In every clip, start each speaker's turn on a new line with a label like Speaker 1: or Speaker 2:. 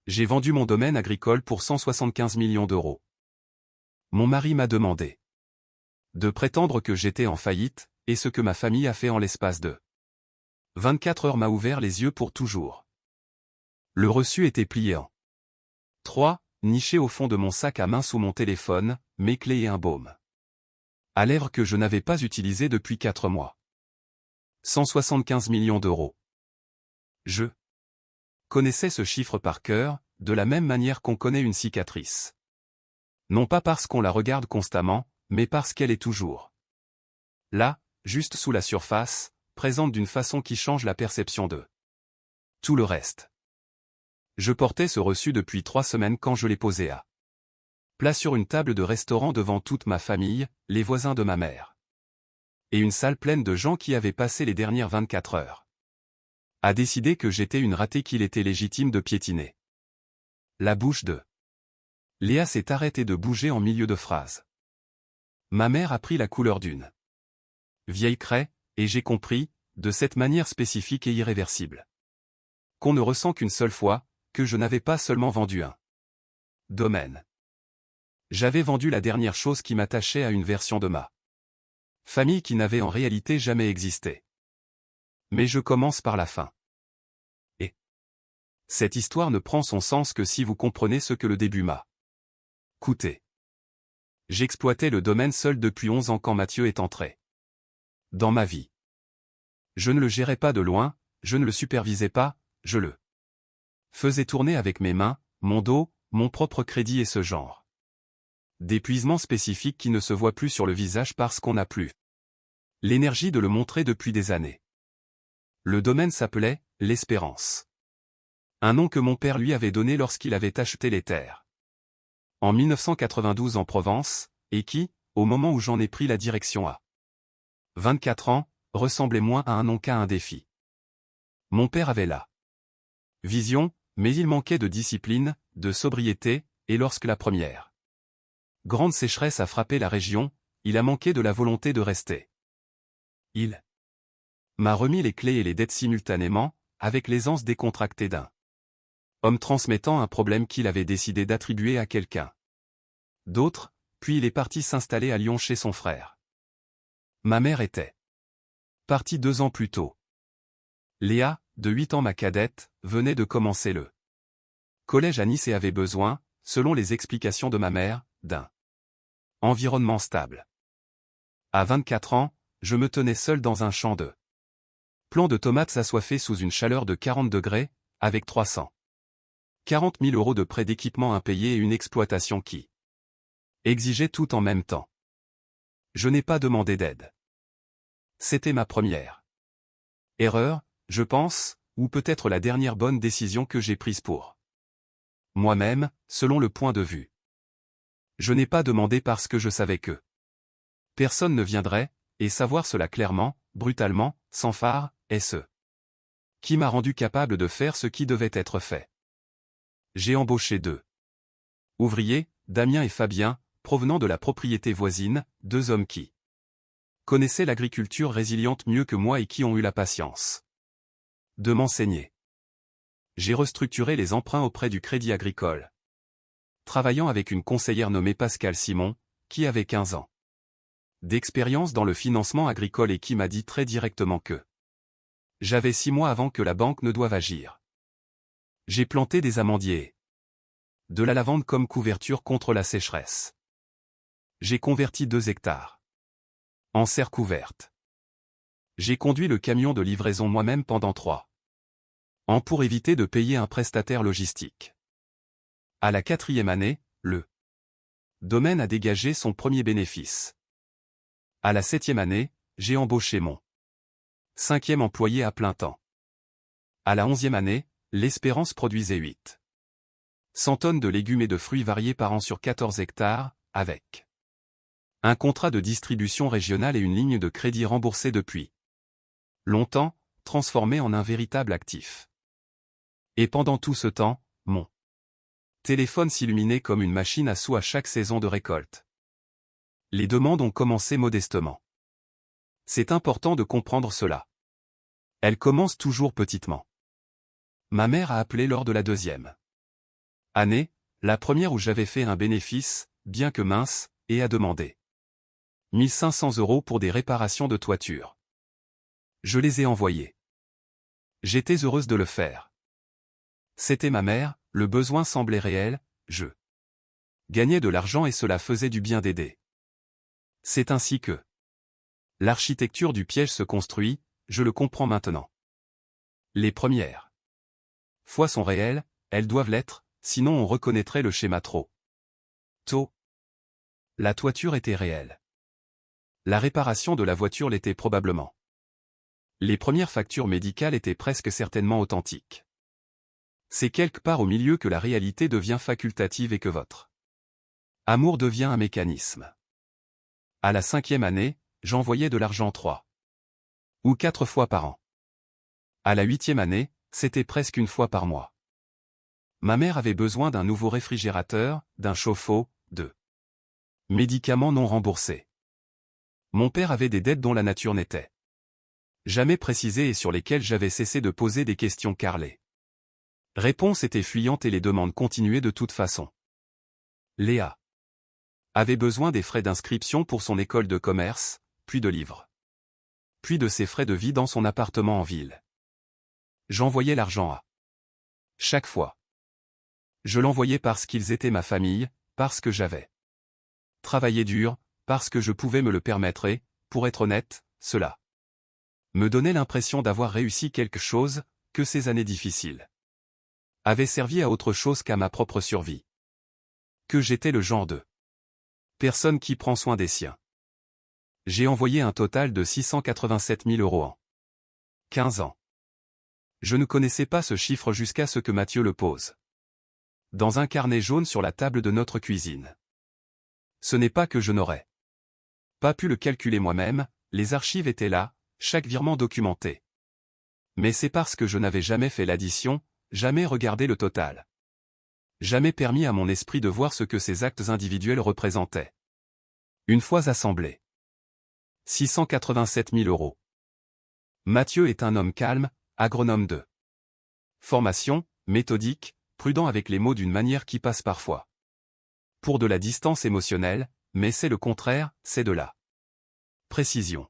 Speaker 1: J'ai vendu mon domaine agricole pour 175 millions d'euros. Mon mari m'a demandé de prétendre que j'étais en faillite, et ce que ma famille a fait en l'espace de 24 heures m'a ouvert les yeux pour toujours. Le reçu était plié en 3, niché au fond de mon sac à main sous mon téléphone, mes clés et un baume à lèvres que je n'avais pas utilisé depuis 4 mois. 175 millions d'euros. Je connaissais ce chiffre par cœur, de la même manière qu'on connaît une cicatrice. Non pas parce qu'on la regarde constamment, mais parce qu'elle est toujours là, juste sous la surface, présente d'une façon qui change la perception de tout le reste. Je portais ce reçu depuis 3 semaines quand je l'ai posé à plat sur une table de restaurant devant toute ma famille, les voisins de ma mère. Et une salle pleine de gens qui avaient passé les dernières 24 heures à décider que j'étais une ratée qu'il était légitime de piétiner. La bouche de Léa s'est arrêtée de bouger en milieu de phrase. Ma mère a pris la couleur d'une vieille craie, et j'ai compris, de cette manière spécifique et irréversible, qu'on ne ressent qu'une seule fois, que je n'avais pas seulement vendu un domaine. J'avais vendu la dernière chose qui m'attachait à une version de ma famille qui n'avait en réalité jamais existé. Mais je commence par la fin. Et cette histoire ne prend son sens que si vous comprenez ce que le début m'a coûté. J'exploitais le domaine seul depuis 11 ans quand Mathieu est entré dans ma vie. Je ne le gérais pas de loin, je ne le supervisais pas, je le faisais tourner avec mes mains, mon dos, mon propre crédit et ce genre d'épuisement spécifique qui ne se voit plus sur le visage parce qu'on n'a plus l'énergie de le montrer depuis des années. Le domaine s'appelait « l'Espérance ». Un nom que mon père lui avait donné lorsqu'il avait acheté les terres en 1992 en Provence, et qui, au moment où j'en ai pris la direction à 24 ans, ressemblait moins à un nom qu'à un défi. Mon père avait la vision, mais il manquait de discipline, de sobriété, et lorsque la première grande sécheresse a frappé la région, il a manqué de la volonté de rester. Il m'a remis les clés et les dettes simultanément, avec l'aisance décontractée d'un homme transmettant un problème qu'il avait décidé d'attribuer à quelqu'un d'autre, puis il est parti s'installer à Lyon chez son frère. Ma mère était partie 2 ans plus tôt. Léa, de 8 ans ma cadette, venait de commencer le collège à Nice et avait besoin, selon les explications de ma mère, d'un environnement stable. À 24 ans, je me tenais seul dans un champ de plants de tomates assoiffés sous une chaleur de 40 degrés, avec 340 000 euros de prêts d'équipement impayés et une exploitation qui exigeait tout en même temps. Je n'ai pas demandé d'aide. C'était ma première erreur, je pense, ou peut-être la dernière bonne décision que j'ai prise pour moi-même, selon le point de vue. Je n'ai pas demandé parce que je savais que personne ne viendrait, et savoir cela clairement, brutalement, sans phare, est ce qui m'a rendu capable de faire ce qui devait être fait. J'ai embauché 2 ouvriers, Damien et Fabien, provenant de la propriété voisine, 2 hommes qui connaissaient l'agriculture résiliente mieux que moi et qui ont eu la patience de m'enseigner. J'ai restructuré les emprunts auprès du Crédit Agricole, travaillant avec une conseillère nommée Pascale Simon, qui avait 15 ans d'expérience dans le financement agricole et qui m'a dit très directement que j'avais 6 mois avant que la banque ne doive agir. J'ai planté des amandiers, de la lavande comme couverture contre la sécheresse. J'ai converti 2 hectares en serre couverte. J'ai conduit le camion de livraison moi-même pendant 3 ans pour éviter de payer un prestataire logistique. À la 4e année, le domaine a dégagé son premier bénéfice. À la 7e année, j'ai embauché mon 5e employé à plein temps. À la 11e année, l'Espérance produisait 800 tonnes de légumes et de fruits variés par an sur 14 hectares, avec un contrat de distribution régionale et une ligne de crédit remboursée depuis longtemps, transformée en un véritable actif. Et pendant tout ce temps, mon téléphone s'illuminait comme une machine à sous à chaque saison de récolte. Les demandes ont commencé modestement. C'est important de comprendre cela. Elles commencent toujours petitement. Ma mère a appelé lors de la 2e Année, la première où j'avais fait un bénéfice, bien que mince, et a demandé 1500 € pour des réparations de toiture. Je les ai envoyés. J'étais heureuse de le faire. C'était ma mère, le besoin semblait réel, je gagnais de l'argent et cela faisait du bien d'aider. C'est ainsi que l'architecture du piège se construit, je le comprends maintenant. Les premières fois sont réelles, elles doivent l'être, sinon on reconnaîtrait le schéma trop tôt. La toiture était réelle. La réparation de la voiture l'était probablement. Les premières factures médicales étaient presque certainement authentiques. C'est quelque part au milieu que la réalité devient facultative et que votre amour devient un mécanisme. À la 5e année, j'envoyais de l'argent 3 ou 4 fois par an. À la 8e année, c'était presque une fois par mois. Ma mère avait besoin d'un nouveau réfrigérateur, d'un chauffe-eau, de médicaments non remboursés. Mon père avait des dettes dont la nature n'était jamais précisée et sur lesquelles j'avais cessé de poser des questions car les réponses étaient fuyantes et les demandes continuaient de toute façon. Léa avait besoin des frais d'inscription pour son école de commerce, puis de livres. Puis de ses frais de vie dans son appartement en ville. J'envoyais l'argent à chaque fois. Je l'envoyais parce qu'ils étaient ma famille, parce que j'avais travaillé dur, parce que je pouvais me le permettre et, pour être honnête, cela me donnait l'impression d'avoir réussi quelque chose, que ces années difficiles avaient servi à autre chose qu'à ma propre survie. Que j'étais le genre de personne qui prend soin des siens. J'ai envoyé un total de 687 000 € en 15 ans. Je ne connaissais pas ce chiffre jusqu'à ce que Mathieu le pose dans un carnet jaune sur la table de notre cuisine. Ce n'est pas que je n'aurais pas pu le calculer moi-même, les archives étaient là, chaque virement documenté. Mais c'est parce que je n'avais jamais fait l'addition, jamais regardé le total. Jamais permis à mon esprit de voir ce que ces actes individuels représentaient. Une fois assemblés. 687 000 €. Mathieu est un homme calme, agronome de formation, méthodique, prudent avec les mots d'une manière qui passe parfois pour de la distance émotionnelle, mais c'est le contraire, c'est de la précision.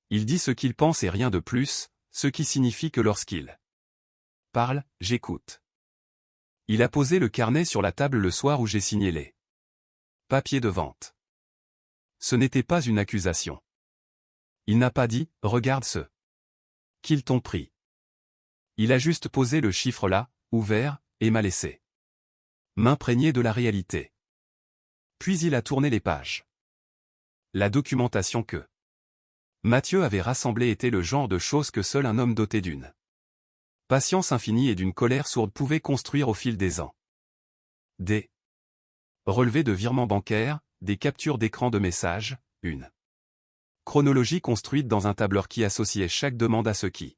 Speaker 1: Il dit ce qu'il pense et rien de plus, ce qui signifie que lorsqu'il parle, j'écoute. Il a posé le carnet sur la table le soir où j'ai signé les papiers de vente. Ce n'était pas une accusation. Il n'a pas dit « regarde ce qu'ils t'ont pris ». Il a juste posé le chiffre là, ouvert, et m'a laissé m'imprégner de la réalité. Puis il a tourné les pages. La documentation que Mathieu avait rassemblée était le genre de choses que seul un homme doté d'une patience infinie et d'une colère sourde pouvait construire au fil des ans. Des relevés de virements bancaires, des captures d'écran de messages, une chronologie construite dans un tableur qui associait chaque demande à ce qui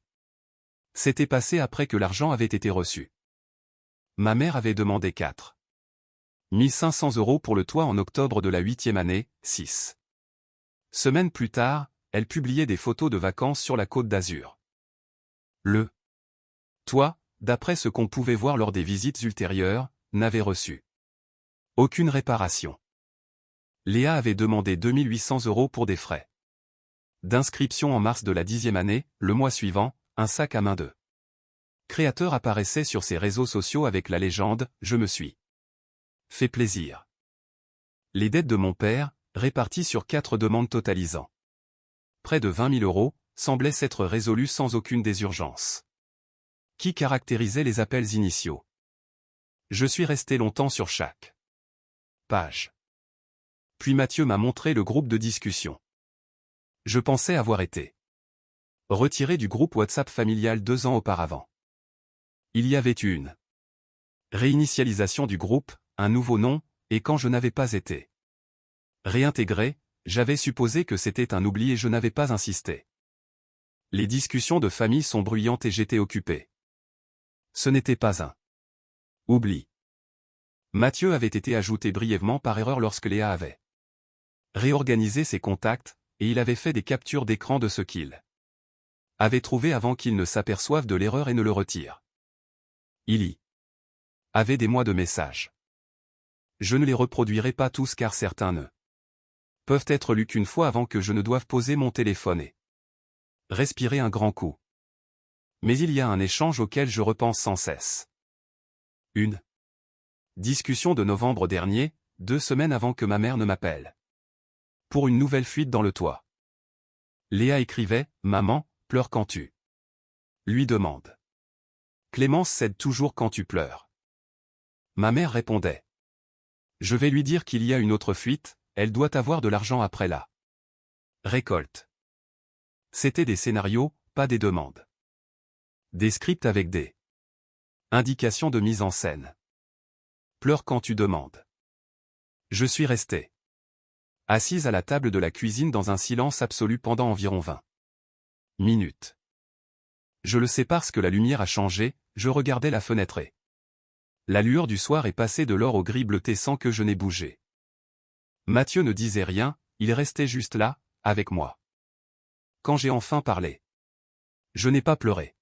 Speaker 1: s'était passé après que l'argent avait été reçu. Ma mère avait demandé 4 500 € pour le toit en octobre de la 8e année, 6 semaines plus tard, elle publiait des photos de vacances sur la Côte d'Azur. Le toit, d'après ce qu'on pouvait voir lors des visites ultérieures, n'avait reçu aucune réparation. Léa avait demandé 2 800 € pour des frais d'inscription en mars de la 10e année, le mois suivant, un sac à main de créateur apparaissait sur ses réseaux sociaux avec la légende « Je me suis fait plaisir ». Les dettes de mon père, réparties sur 4 demandes totalisant près de 20 000 €, semblaient s'être résolues sans aucune des urgences qui caractérisait les appels initiaux. Je suis resté longtemps sur chaque page. Puis Mathieu m'a montré le groupe de discussion. Je pensais avoir été retiré du groupe WhatsApp familial 2 ans auparavant. Il y avait eu une réinitialisation du groupe, un nouveau nom, et quand je n'avais pas été réintégré, j'avais supposé que c'était un oubli et je n'avais pas insisté. Les discussions de famille sont bruyantes et j'étais occupé. Ce n'était pas un oubli. Mathieu avait été ajouté brièvement par erreur lorsque Léa avait réorganisé ses contacts, et il avait fait des captures d'écran de ce qu'il avait trouvé avant qu'il ne s'aperçoive de l'erreur et ne le retire. Il y Avait des mois de messages. Je ne les reproduirai pas tous car certains ne peuvent être lus qu'une fois avant que je ne doive poser mon téléphone et respirer un grand coup. Mais il y a un échange auquel je repense sans cesse. Une discussion de novembre dernier, 2 semaines avant que ma mère ne m'appelle. Pour une nouvelle fuite dans le toit. Léa écrivait « Maman, pleure quand tu lui demande. Clémence cède toujours quand tu pleures. » Ma mère répondait « Je vais lui dire qu'il y a une autre fuite, elle doit avoir de l'argent après la récolte. » C'était des scénarios, pas des demandes. Des scripts avec des indications de mise en scène. Pleure quand tu demandes. Je suis resté assise à la table de la cuisine dans un silence absolu pendant environ 20 minutes. Je le sais parce que la lumière a changé, je regardais la fenêtre et la lueur du soir est passée de l'or au gris bleuté sans que je n'ai bougé. Mathieu ne disait rien, il restait juste là, avec moi. Quand j'ai enfin parlé, je n'ai pas pleuré.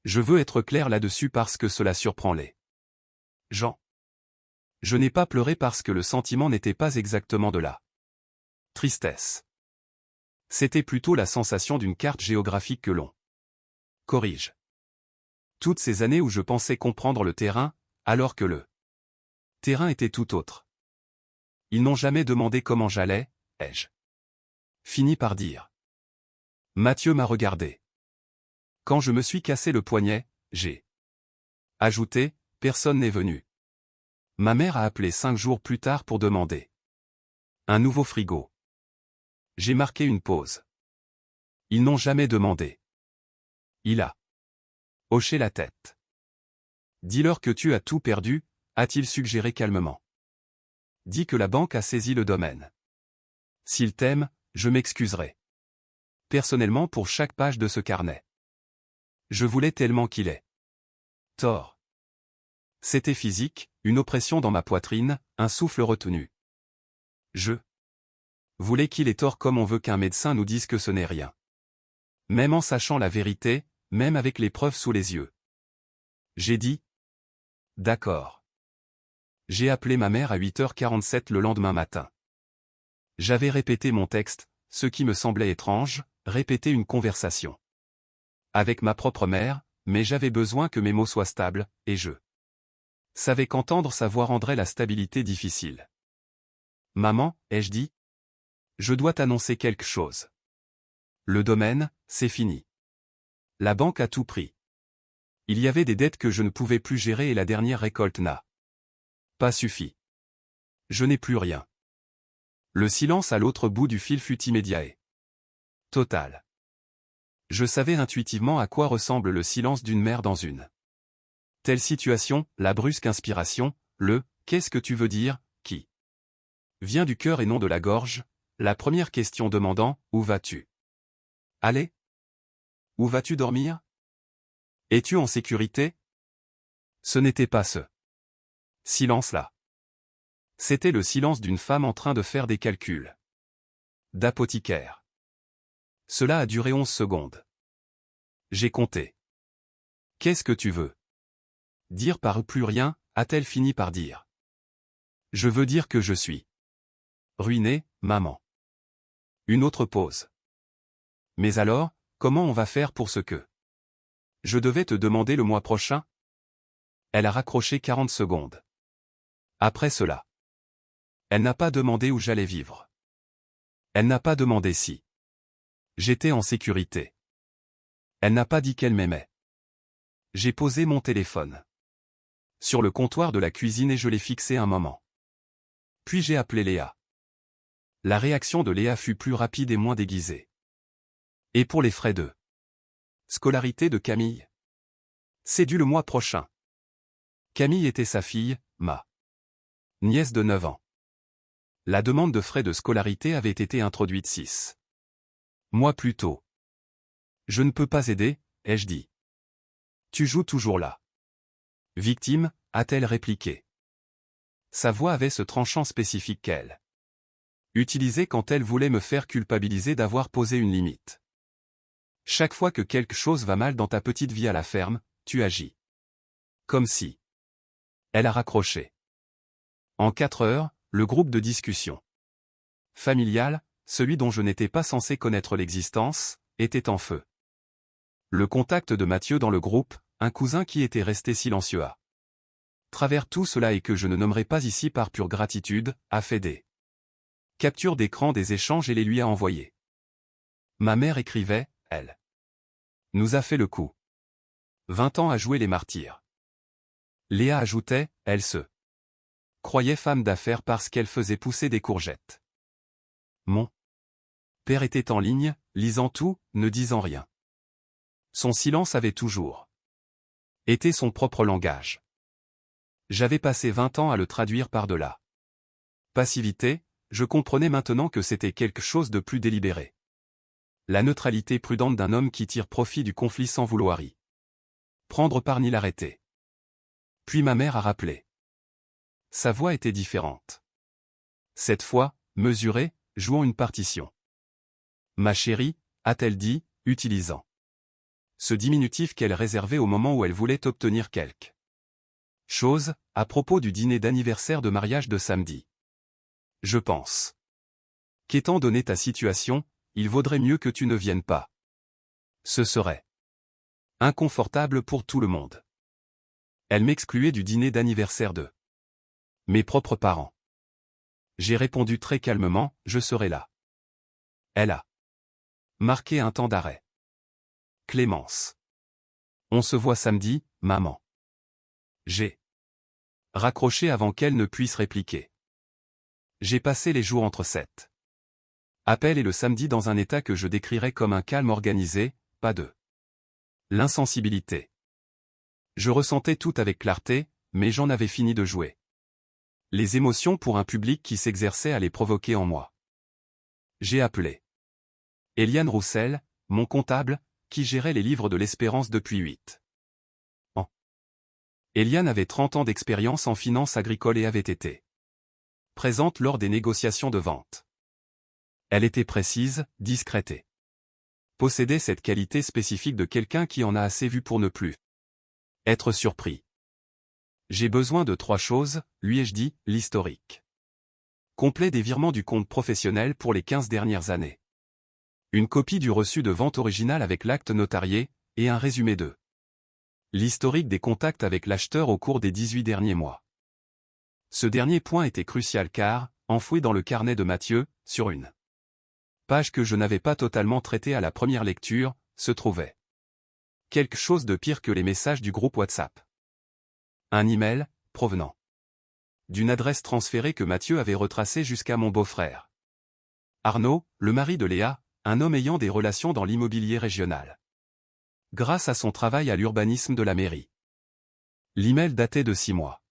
Speaker 1: Je veux être clair là-dessus parce que cela surprend les gens. Je n'ai pas pleuré parce que le sentiment n'était pas exactement de la tristesse. C'était plutôt la sensation d'une carte géographique que l'on corrige. Toutes ces années où je pensais comprendre le terrain, alors que le terrain était tout autre. Ils n'ont jamais demandé comment j'allais, ai-je fini par dire. Mathieu m'a regardé. Quand je me suis cassé le poignet, j'ai ajouté, personne n'est venu. Ma mère a appelé 5 jours plus tard pour demander un nouveau frigo. J'ai marqué une pause. Ils n'ont jamais demandé. Il a hoché la tête. Dis-leur que tu as tout perdu, a-t-il suggéré calmement. Dis que la banque a saisi le domaine. S'il t'aime, je m'excuserai personnellement pour chaque page de ce carnet. Je voulais tellement qu'il ait tort. C'était physique, une oppression dans ma poitrine, un souffle retenu. Je voulais qu'il ait tort comme on veut qu'un médecin nous dise que ce n'est rien. Même en sachant la vérité, même avec les preuves sous les yeux. J'ai dit « D'accord ». J'ai appelé ma mère à 8h47 le lendemain matin. J'avais répété mon texte, ce qui me semblait étrange, répéter une conversation avec ma propre mère, mais j'avais besoin que mes mots soient stables, et je savais qu'entendre sa voix rendrait la stabilité difficile. « Maman, ai-je dit ? Je dois t'annoncer quelque chose. Le domaine, c'est fini. La banque a tout pris. Il y avait des dettes que je ne pouvais plus gérer et la dernière récolte n'a pas suffi. Je n'ai plus rien. » Le silence à l'autre bout du fil fut immédiat et total. Je savais intuitivement à quoi ressemble le silence d'une mère dans une telle situation, la brusque inspiration, le « qu'est-ce que tu veux dire ?» qui vient du cœur et non de la gorge, la première question demandant « où vas-tu aller ? Où vas-tu dormir ? Es-tu en sécurité ?» Ce n'était pas ce silence-là. C'était le silence d'une femme en train de faire des calculs. D'apothicaire. Cela a duré 11 secondes. J'ai compté. « Qu'est-ce que tu veux dire par plus rien ?» a-t-elle fini par dire. « Je veux dire que je suis ruiné, maman. » Une autre pause. « Mais alors, comment on va faire pour ce que je devais te demander le mois prochain ?» Elle a raccroché 40 secondes. Après cela, elle n'a pas demandé où j'allais vivre. Elle n'a pas demandé si j'étais en sécurité. Elle n'a pas dit qu'elle m'aimait. J'ai posé mon téléphone sur le comptoir de la cuisine et je l'ai fixé un moment. Puis j'ai appelé Léa. La réaction de Léa fut plus rapide et moins déguisée. « Et pour les frais de scolarité de Camille ? C'est dû le mois prochain. » Camille était sa fille, ma nièce de 9 ans. La demande de frais de scolarité avait été introduite 6 mois plus tôt. « Je ne peux pas aider, ai-je dit. Tu joues toujours là. » Victime, a-t-elle répliqué. Sa voix avait ce tranchant spécifique qu'elle utilisait quand elle voulait me faire culpabiliser d'avoir posé une limite. Chaque fois que quelque chose va mal dans ta petite vie à la ferme, tu agis comme si Elle a raccroché. En 4 heures, le groupe de discussion familial, celui dont je n'étais pas censé connaître l'existence, était en feu. Le contact de Mathieu dans le groupe, un cousin qui était resté silencieux à travers tout cela et que je ne nommerai pas ici par pure gratitude, a fait des captures d'écran des échanges et les lui a envoyés. Ma mère écrivait, elle nous a fait le coup. 20 ans à jouer les martyrs. Léa ajoutait, elle se croyait femme d'affaires parce qu'elle faisait pousser des courgettes. Mon père était en ligne, lisant tout, ne disant rien. Son silence avait toujours été son propre langage. J'avais passé 20 ans à le traduire par de la passivité, je comprenais maintenant que c'était quelque chose de plus délibéré. La neutralité prudente d'un homme qui tire profit du conflit sans vouloir y prendre part ni l'arrêter. Puis ma mère a rappelé. Sa voix était différente. Cette fois, mesurée, jouant une partition. Ma chérie, a-t-elle dit, utilisant ce diminutif qu'elle réservait au moment où elle voulait obtenir quelque chose, à propos du dîner d'anniversaire de mariage de samedi. Je pense qu'étant donné ta situation, il vaudrait mieux que tu ne viennes pas. Ce serait inconfortable pour tout le monde. Elle m'excluait du dîner d'anniversaire de mes propres parents. J'ai répondu très calmement, je serai là. Elle a marqué un temps d'arrêt. Clémence. On se voit samedi, maman. J'ai raccroché avant qu'elle ne puisse répliquer. J'ai passé les jours entre cet appel et le samedi dans un état que je décrirais comme un calme organisé, pas de l'insensibilité. Je ressentais tout avec clarté, mais j'en avais fini de jouer les émotions pour un public qui s'exerçait à les provoquer en moi. J'ai appelé Eliane Roussel, mon comptable, qui gérait les livres de l'Espérance depuis 8 ans. Eliane avait 30 ans d'expérience en finance agricole et avait été présente lors des négociations de vente. Elle était précise, discrète et possédait cette qualité spécifique de quelqu'un qui en a assez vu pour ne plus être surpris. J'ai besoin de 3 choses, lui ai-je dit, l'historique complet des virements du compte professionnel pour les 15 dernières années. Une copie du reçu de vente original avec l'acte notarié, et un résumé de l'historique des contacts avec l'acheteur au cours des 18 derniers mois. Ce dernier point était crucial car, enfoui dans le carnet de Mathieu, sur une page que je n'avais pas totalement traitée à la première lecture, se trouvait quelque chose de pire que les messages du groupe WhatsApp. Un email, provenant d'une adresse transférée que Mathieu avait retracée jusqu'à mon beau-frère Arnaud, le mari de Léa, un homme ayant des relations dans l'immobilier régional. Grâce à son travail à l'urbanisme de la mairie. L'email datait de 6 mois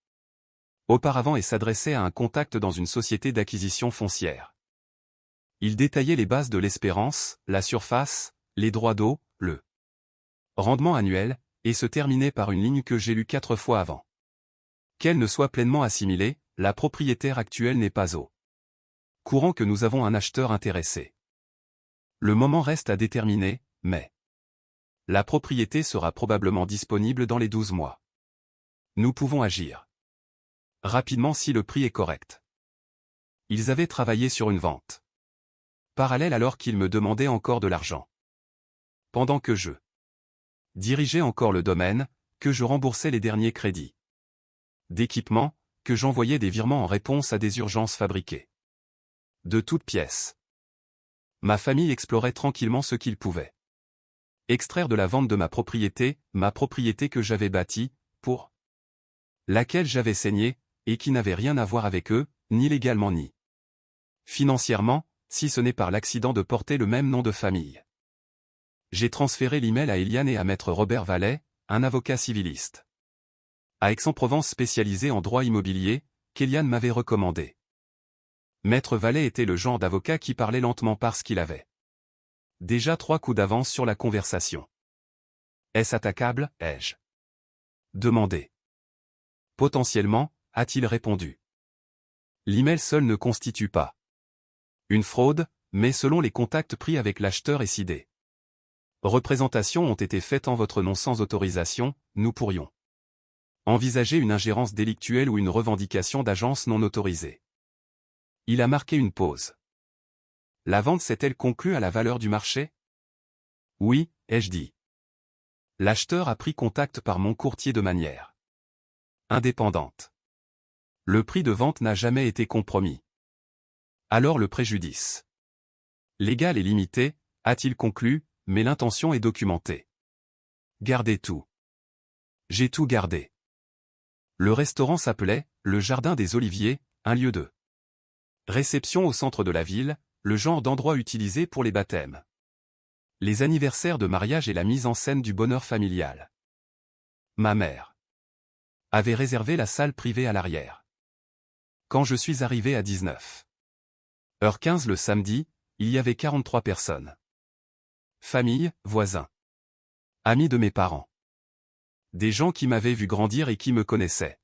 Speaker 1: auparavant et s'adressait à un contact dans une société d'acquisition foncière. Il détaillait les bases de l'espérance, la surface, les droits d'eau, le rendement annuel, et se terminait par une ligne que j'ai lue 4 fois avant qu'elle ne soit pleinement assimilée, la propriétaire actuelle n'est pas au courant que nous avons un acheteur intéressé. Le moment reste à déterminer, mais la propriété sera probablement disponible dans les 12 mois. Nous pouvons agir rapidement si le prix est correct. Ils avaient travaillé sur une vente parallèle alors qu'ils me demandaient encore de l'argent. Pendant que je dirigeais encore le domaine, que je remboursais les derniers crédits d'équipement, que j'envoyais des virements en réponse à des urgences fabriquées de toutes pièces. Ma famille explorait tranquillement ce qu'ils pouvaient extraire de la vente de ma propriété que j'avais bâtie, pour laquelle j'avais saigné, et qui n'avait rien à voir avec eux, ni légalement ni financièrement, si ce n'est par l'accident de porter le même nom de famille. J'ai transféré l'email à Eliane et à maître Robert Vallet, un avocat civiliste à Aix-en-Provence spécialisé en droit immobilier, qu'Eliane m'avait recommandé. Maître Vallet était le genre d'avocat qui parlait lentement parce qu'il avait déjà 3 coups d'avance sur la conversation. Est-ce attaquable, ai-je demandé. Potentiellement, a-t-il répondu. L'email seul ne constitue pas une fraude, mais selon les contacts pris avec l'acheteur et si des représentations ont été faites en votre nom sans autorisation, nous pourrions Envisager une ingérence délictuelle ou une revendication d'agence non autorisée. Il a marqué une pause. La vente s'est-elle conclue à la valeur du marché? Oui, ai-je dit. L'acheteur a pris contact par mon courtier de manière indépendante. Le prix de vente n'a jamais été compromis. Alors le préjudice légal est limité, a-t-il conclu, mais l'intention est documentée. Gardez tout. J'ai tout gardé. Le restaurant s'appelait le Jardin des Oliviers, un lieu de réception au centre de la ville, le genre d'endroit utilisé pour les baptêmes, les anniversaires de mariage et la mise en scène du bonheur familial. Ma mère avait réservé la salle privée à l'arrière. Quand je suis arrivé à 19h15 le samedi, il y avait 43 personnes. Famille, voisins, amis de mes parents. Des gens qui m'avaient vu grandir et qui me connaissaient.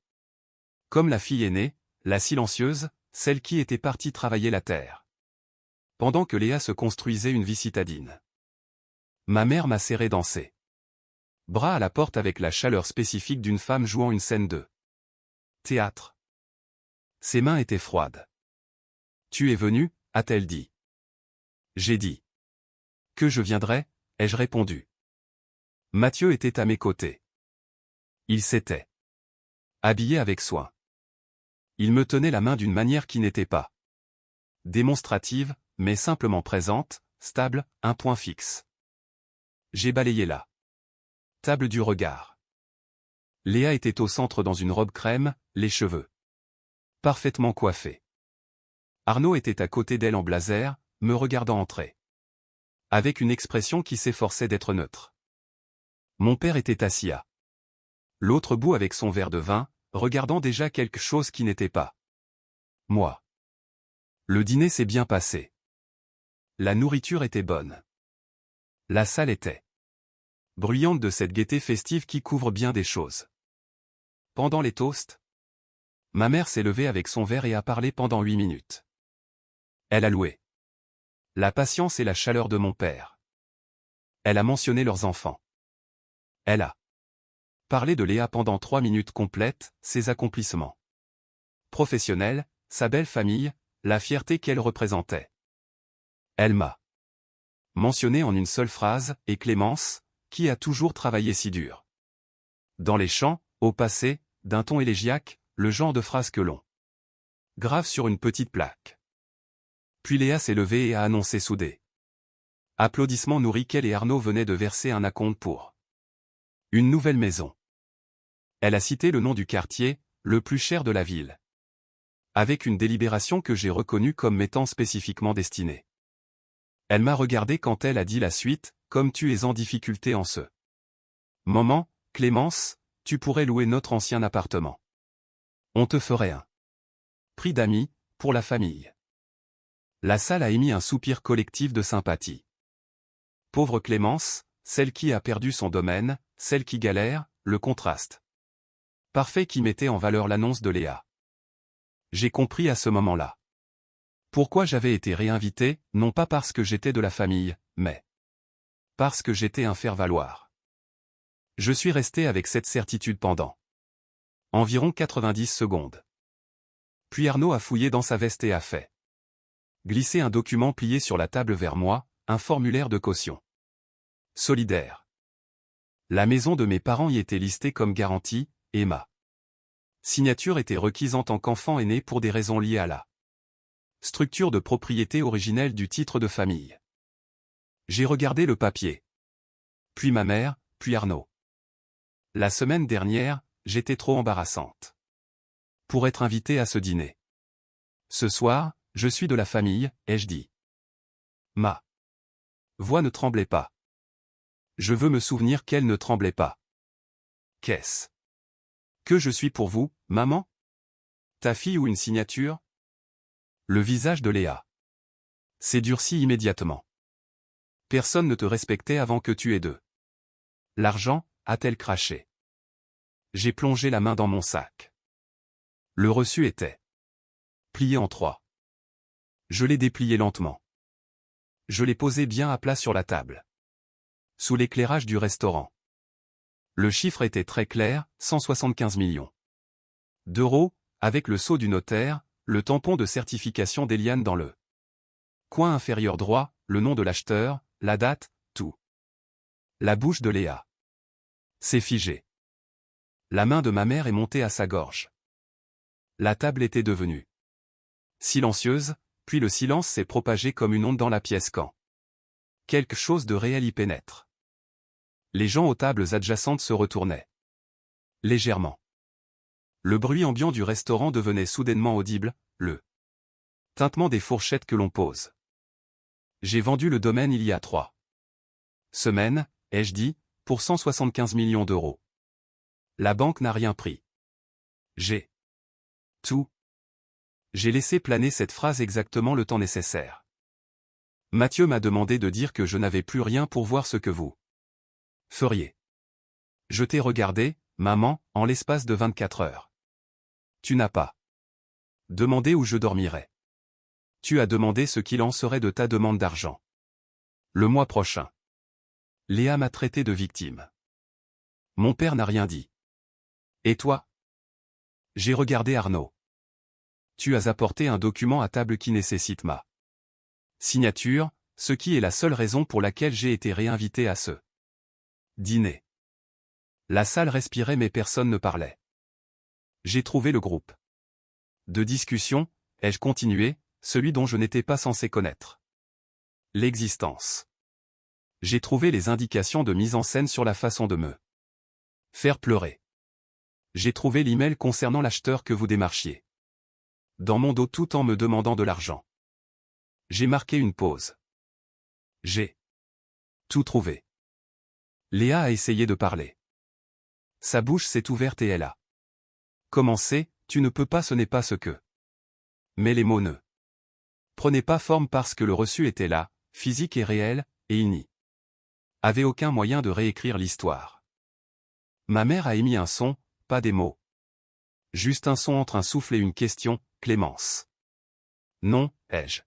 Speaker 1: Comme la fille aînée, la silencieuse, celle qui était partie travailler la terre. Pendant que Léa se construisait une vie citadine. Ma mère m'a serré dans ses bras à la porte avec la chaleur spécifique d'une femme jouant une scène de théâtre. Ses mains étaient froides. Tu es venu, a-t-elle dit. J'ai dit. Que je viendrais, ai-je répondu. Mathieu était à mes côtés. Il s'était habillé avec soin. Il me tenait la main d'une manière qui n'était pas démonstrative, mais simplement présente, stable, un point fixe. J'ai balayé la table du regard. Léa était au centre dans une robe crème, les cheveux parfaitement coiffés. Arnaud était à côté d'elle en blazer, me regardant entrer. Avec une expression qui s'efforçait d'être neutre. Mon père était assis à l'autre bout avec son verre de vin, regardant déjà quelque chose qui n'était pas moi. Le dîner s'est bien passé. La nourriture était bonne. La salle était bruyante de cette gaieté festive qui couvre bien des choses. Pendant les toasts, ma mère s'est levée avec son verre et a parlé pendant 8 minutes. Elle a loué la patience et la chaleur de mon père. Elle a mentionné leurs enfants. Elle a parlé de Léa pendant 3 minutes complètes, ses accomplissements professionnels, sa belle famille, la fierté qu'elle représentait. Elle m'a mentionné en une seule phrase, et Clémence, qui a toujours travaillé si dur. Dans les champs, au passé, d'un ton élégiaque, le genre de phrase que l'on grave sur une petite plaque. Puis Léa s'est levée et a annoncé soudé. Applaudissements nourris qu'elle et Arnaud venaient de verser un acompte pour une nouvelle maison. Elle a cité le nom du quartier, le plus cher de la ville. Avec une délibération que j'ai reconnue comme m'étant spécifiquement destinée. Elle m'a regardé quand elle a dit la suite, comme tu es en difficulté en ce moment, Clémence, tu pourrais louer notre ancien appartement. On te ferait un prix d'amis, pour la famille. La salle a émis un soupir collectif de sympathie. Pauvre Clémence, celle qui a perdu son domaine, celle qui galère, le contraste parfait qui mettait en valeur l'annonce de Léa. J'ai compris à ce moment-là pourquoi j'avais été réinvité, non pas parce que j'étais de la famille, mais parce que j'étais un faire-valoir. Je suis resté avec cette certitude pendant environ 90 secondes. Puis Arnaud a fouillé dans sa veste et a fait glisser un document plié sur la table vers moi, un formulaire de caution solidaire. La maison de mes parents y était listée comme garantie, et ma signature était requise en tant qu'enfant aîné pour des raisons liées à la structure de propriété originelle du titre de famille. J'ai regardé le papier. Puis ma mère, puis Arnaud. La semaine dernière, j'étais trop embarrassante pour être invité à ce dîner. Ce soir, je suis de la famille, ai-je dit. Ma voix ne tremblait pas. Je veux me souvenir qu'elle ne tremblait pas. Qu'est-ce que je suis pour vous, maman? Ta fille ou une signature? Le visage de Léa s'est durci immédiatement. Personne ne te respectait avant que tu aies de l'argent, a-t-elle craché. J'ai plongé la main dans mon sac. Le reçu était plié en 3. Je l'ai déplié lentement. Je l'ai posé bien à plat sur la table. Sous l'éclairage du restaurant. Le chiffre était très clair, 175 millions d'euros, avec le sceau du notaire, le tampon de certification d'Eliane dans le coin inférieur droit, le nom de l'acheteur, la date, tout. La bouche de Léa s'est figée. La main de ma mère est montée à sa gorge. La table était devenue silencieuse, puis le silence s'est propagé comme une onde dans la pièce quand quelque chose de réel y pénètre. Les gens aux tables adjacentes se retournaient légèrement. Le bruit ambiant du restaurant devenait soudainement audible, le tintement des fourchettes que l'on pose. J'ai vendu le domaine il y a 3 semaines, ai-je dit, pour 175 millions d'euros. La banque n'a rien pris. J'ai tout. J'ai laissé planer cette phrase exactement le temps nécessaire. Mathieu m'a demandé de dire que je n'avais plus rien pour voir ce que vous feriez. Je t'ai regardé, maman, en l'espace de 24 heures. Tu n'as pas demandé où je dormirais. Tu as demandé ce qu'il en serait de ta demande d'argent. Le mois prochain. Léa m'a traité de victime. Mon père n'a rien dit. Et toi? J'ai regardé Arnaud. Tu as apporté un document à table qui nécessite ma signature, ce qui est la seule raison pour laquelle j'ai été réinvité à ce dîner. La salle respirait mais personne ne parlait. J'ai trouvé le groupe de discussion, ai-je continué, celui dont je n'étais pas censé connaître l'existence. J'ai trouvé les indications de mise en scène sur la façon de me faire pleurer. J'ai trouvé l'email concernant l'acheteur que vous démarchiez dans mon dos tout en me demandant de l'argent. J'ai marqué une pause. J'ai tout trouvé. Léa a essayé de parler. Sa bouche s'est ouverte et elle a commencé, tu ne peux pas, ce n'est pas ce que. Mais les mots ne prenaient pas forme parce que le reçu était là, physique et réel, et il n'y avait aucun moyen de réécrire l'histoire. Ma mère a émis un son, pas des mots. Juste un son entre un souffle et une question, Clémence. Non, ai-je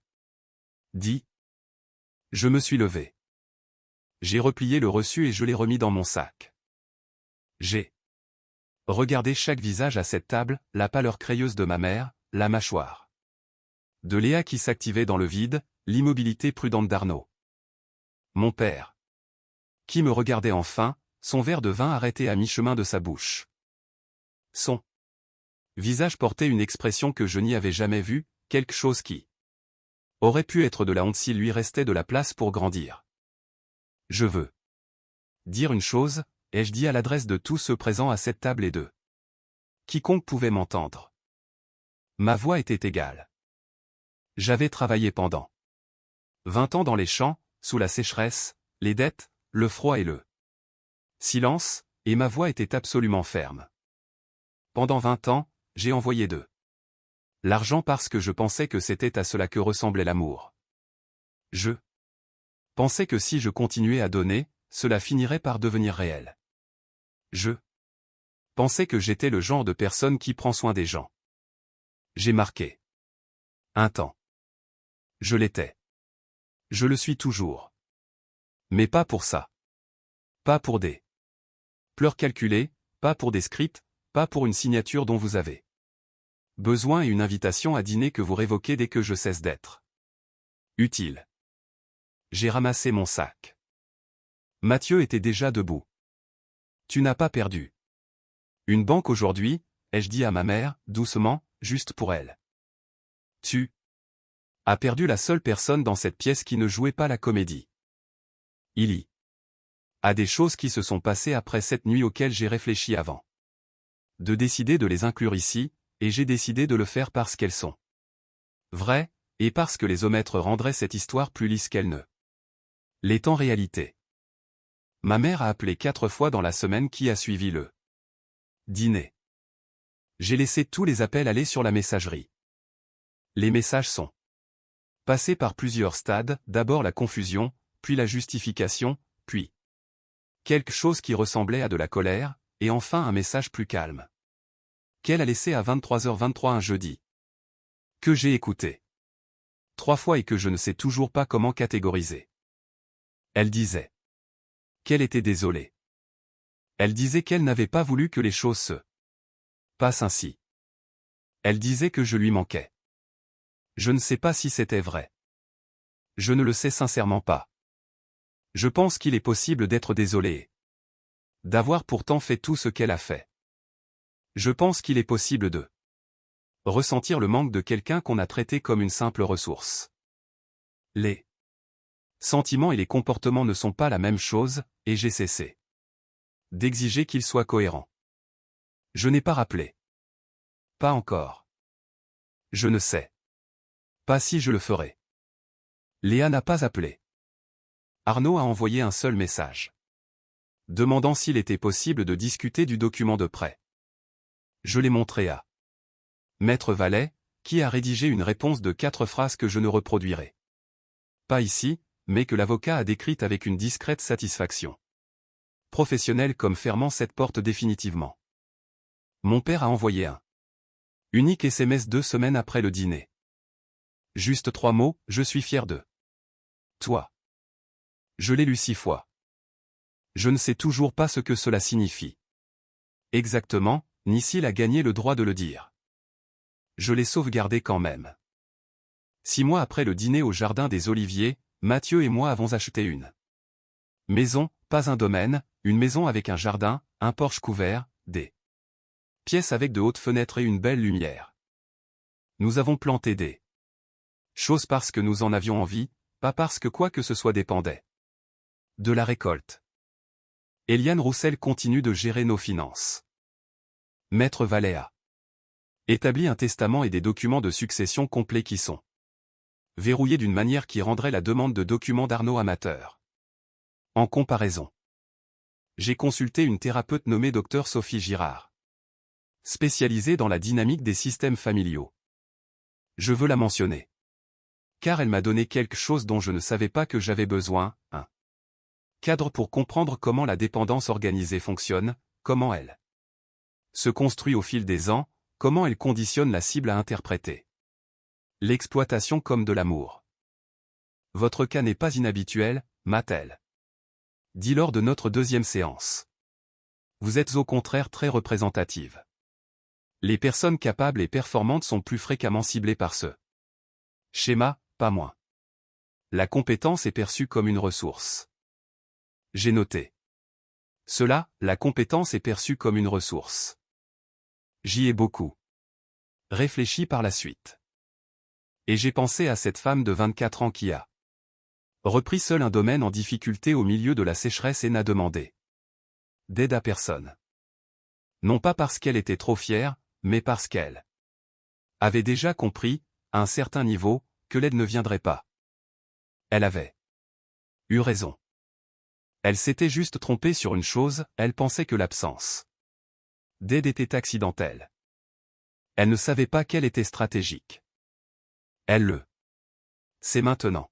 Speaker 1: dit. Je me suis levé. J'ai replié le reçu et je l'ai remis dans mon sac. J'ai regardé chaque visage à cette table, la pâleur crayeuse de ma mère, la mâchoire de Léa qui s'activait dans le vide, l'immobilité prudente d'Arnaud. Mon père, qui me regardait enfin, son verre de vin arrêté à mi-chemin de sa bouche. Son visage portait une expression que je n'y avais jamais vue, quelque chose qui aurait pu être de la honte s'il lui restait de la place pour grandir. Je veux dire une chose, ai-je dit à l'adresse de tous ceux présents à cette table et de quiconque pouvait m'entendre. Ma voix était égale. J'avais travaillé pendant 20 ans dans les champs, sous la sécheresse, les dettes, le froid et le silence, et ma voix était absolument ferme. Pendant 20 ans, j'ai envoyé de l'argent parce que je pensais que c'était à cela que ressemblait l'amour. Je pensais que si je continuais à donner, cela finirait par devenir réel. Je pensais que j'étais le genre de personne qui prend soin des gens. J'ai marqué un temps. Je l'étais. Je le suis toujours. Mais pas pour ça. Pas pour des pleurs calculés, pas pour des scripts, pas pour une signature dont vous avez besoin et une invitation à dîner que vous révoquez dès que je cesse d'être utile. J'ai ramassé mon sac. Mathieu était déjà debout. Tu n'as pas perdu une banque aujourd'hui, ai-je dit à ma mère, doucement, juste pour elle. Tu as perdu la seule personne dans cette pièce qui ne jouait pas la comédie. Il y a des choses qui se sont passées après cette nuit auxquelles j'ai réfléchi avant de décider de les inclure ici, et j'ai décidé de le faire parce qu'elles sont vraies, et parce que les omettre rendrait cette histoire plus lisse qu'elle ne l'est en réalité. Ma mère a appelé 4 fois dans la semaine qui a suivi le dîner. J'ai laissé tous les appels aller sur la messagerie. Les messages sont passés par plusieurs stades, d'abord la confusion, puis la justification, puis quelque chose qui ressemblait à de la colère, et enfin un message plus calme. Qu'elle a laissé à 23h23 un jeudi. Que j'ai écouté 3 fois et que je ne sais toujours pas comment catégoriser. Elle disait qu'elle était désolée. Elle disait qu'elle n'avait pas voulu que les choses se passent ainsi. Elle disait que je lui manquais. Je ne sais pas si c'était vrai. Je ne le sais sincèrement pas. Je pense qu'il est possible d'être désolé. D'avoir pourtant fait tout ce qu'elle a fait. Je pense qu'il est possible de ressentir le manque de quelqu'un qu'on a traité comme une simple ressource. Les sentiments et les comportements ne sont pas la même chose, et j'ai cessé d'exiger qu'ils soient cohérents. Je n'ai pas rappelé. Pas encore. Je ne sais pas si je le ferai. Léa n'a pas appelé. Arnaud a envoyé un seul message, demandant s'il était possible de discuter du document de prêt. Je l'ai montré à Maître Vallet, qui a rédigé une réponse de 4 phrases que je ne reproduirai pas ici, mais que l'avocat a décrite avec une discrète satisfaction professionnelle comme fermant cette porte définitivement. Mon père a envoyé un unique SMS 2 semaines après le dîner. Juste 3 mots, je suis fier de toi. Je l'ai lu 6 fois. Je ne sais toujours pas ce que cela signifie exactement, ni s'il a gagné le droit de le dire. Je l'ai sauvegardé quand même. 6 mois après le dîner au Jardin des Oliviers, Mathieu et moi avons acheté une maison, pas un domaine, une maison avec un jardin, un porche couvert, des pièces avec de hautes fenêtres et une belle lumière. Nous avons planté des choses parce que nous en avions envie, pas parce que quoi que ce soit dépendait de la récolte. Eliane Roussel continue de gérer nos finances. Maître Vallet a établi un testament et des documents de succession complets qui sont verrouillés d'une manière qui rendrait la demande de documents d'Arnaud amateur. En comparaison, j'ai consulté une thérapeute nommée Dr Sophie Girard, spécialisée dans la dynamique des systèmes familiaux. Je veux la mentionner, car elle m'a donné quelque chose dont je ne savais pas que j'avais besoin, un cadre pour comprendre comment la dépendance organisée fonctionne, comment elle se construit au fil des ans, comment elle conditionne la cible à interpréter l'exploitation comme de l'amour. Votre cas n'est pas inhabituel, m'a-t-elle dit lors de notre deuxième séance. Vous êtes au contraire très représentative. Les personnes capables et performantes sont plus fréquemment ciblées par ce schéma, pas moins. La compétence est perçue comme une ressource. J'ai noté cela, la compétence est perçue comme une ressource. J'y ai beaucoup réfléchi par la suite. Et j'ai pensé à cette femme de 24 ans qui a repris seule un domaine en difficulté au milieu de la sécheresse et n'a demandé d'aide à personne. Non pas parce qu'elle était trop fière, mais parce qu'elle avait déjà compris, à un certain niveau, que l'aide ne viendrait pas. Elle avait eu raison. Elle s'était juste trompée sur une chose, elle pensait que l'absence d'aide était accidentelle. Elle ne savait pas qu'elle était stratégique. Elle le sait maintenant.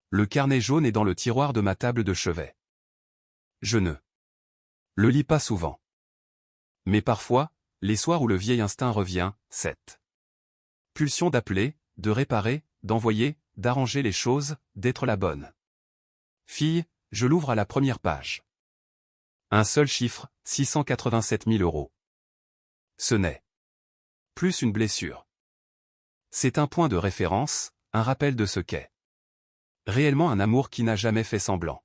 Speaker 1: Le carnet jaune est dans le tiroir de ma table de chevet. Je ne le lis pas souvent. Mais parfois, les soirs où le vieil instinct revient, cette pulsion d'appeler, de réparer, d'envoyer, d'arranger les choses, d'être la bonne fille, je l'ouvre à la première page. Un seul chiffre, 687 000 €. Ce n'est plus une blessure. C'est un point de référence, un rappel de ce qu'est réellement un amour qui n'a jamais fait semblant.